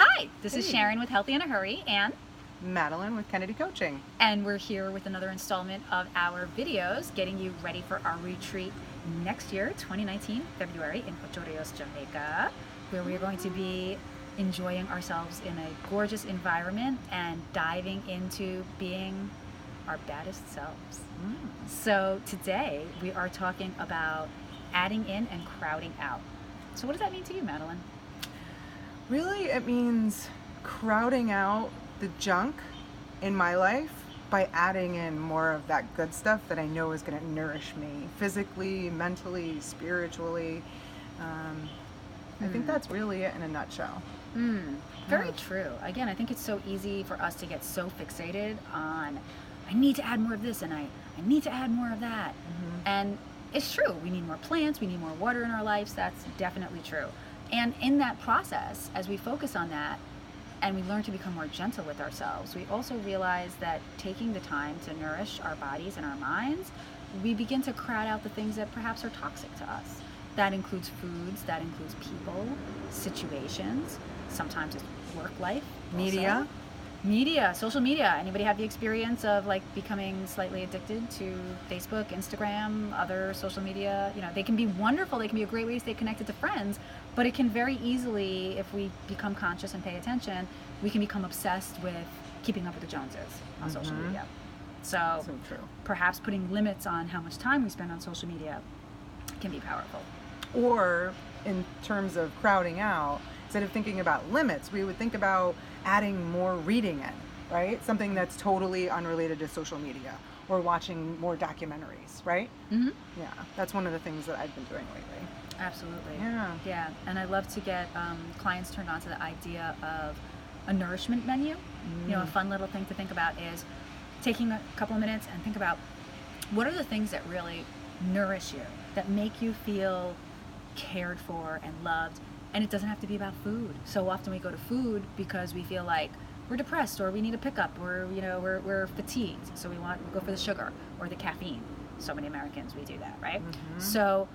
Hi, this is Hey. Sharon with Healthy in a Hurry and Madeline with Kennedy Coaching. we're here with another installment of our videos getting you ready for our retreat next year, 2019, February in Ocho Rios, Jamaica, where we're going to be enjoying ourselves in a gorgeous environment and diving into being our baddest selves. So today we are talking about adding in and crowding out. So what does that mean to you, Madeline? Really, it means crowding out the junk in my life by adding in more of that good stuff that I know is going to nourish me physically, mentally, spiritually. I think that's really it in a nutshell. Very Yeah. true. Again, I think it's so easy for us to get so fixated on, I need to add more of this and I need to add more of that. And it's true. We need more plants, we need more water in our lives. That's definitely true. And in that process, as we focus on that and we learn to become more gentle with ourselves, we also realize that taking the time to nourish our bodies and our minds, we begin to crowd out the things that perhaps are toxic to us. That includes foods, that includes people, situations, sometimes it's work life. Media. Also. Media, social media. Anybody have the experience of like becoming slightly addicted to Facebook, Instagram, other social media? You know, they can be wonderful. They can be a great way to stay connected to friends, but it can very easily, if we become conscious and pay attention, we can become obsessed with keeping up with the Joneses on social media. So true. perhaps putting limits on how much time we spend on social media can be powerful. Or in terms of crowding out, instead of thinking about limits, we would think about adding more reading in, right? Something that's totally unrelated to social media, or watching more documentaries, right? Yeah, that's one of the things that I've been doing lately. Absolutely. Yeah. And I love to get clients turned on to the idea of a nourishment menu. You know, a fun little thing to think about is taking a couple of minutes and think about what are the things that really nourish you, that make you feel cared for and loved. And it doesn't have to be about food. So often we go to food because we feel like we're depressed, or we need a pickup, or we're fatigued, so we go for the sugar or the caffeine. So many Americans, we do that, right? So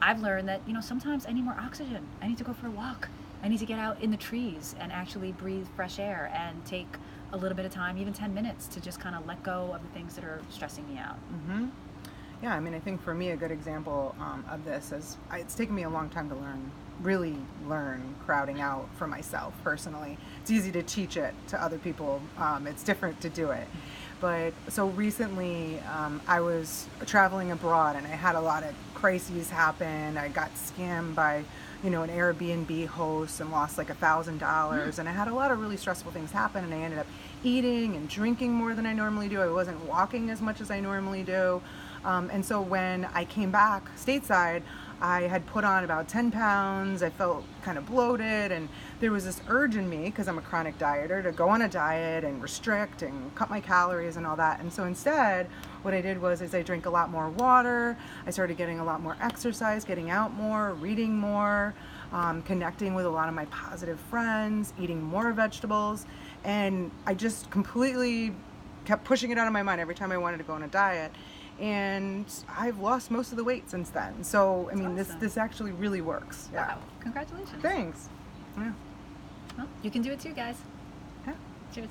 I've learned that, sometimes I need more oxygen. I need to go for a walk. I need to get out in the trees and actually breathe fresh air and take a little bit of time, even 10 minutes, to just kind of let go of the things that are stressing me out. Yeah, I mean, I think for me a good example of this is it's taken me a long time to really learn crowding out for myself personally. It's easy to teach it to other people. It's different to do it. But so recently I was traveling abroad and I had a lot of crises happen. I got scammed by an Airbnb host and lost like $1,000, and I had a lot of really stressful things happen, and I ended up eating and drinking more than I normally do. I wasn't walking as much as I normally do. And so when I came back stateside, I had put on about 10 pounds. I felt kind of bloated, and there was this urge in me, because I'm a chronic dieter, to go on a diet and restrict and cut my calories and all that. And so instead, what I did was I drank a lot more water. I started getting a lot more exercise, getting out more, reading more, connecting with a lot of my positive friends, eating more vegetables. And I just completely kept pushing it out of my mind every time I wanted to go on a diet. And I've lost most of the weight since then. So, I mean, awesome. this actually really works. Yeah. Wow. Congratulations. Thanks. Yeah. Well, you can do it too, guys. Yeah. Cheers.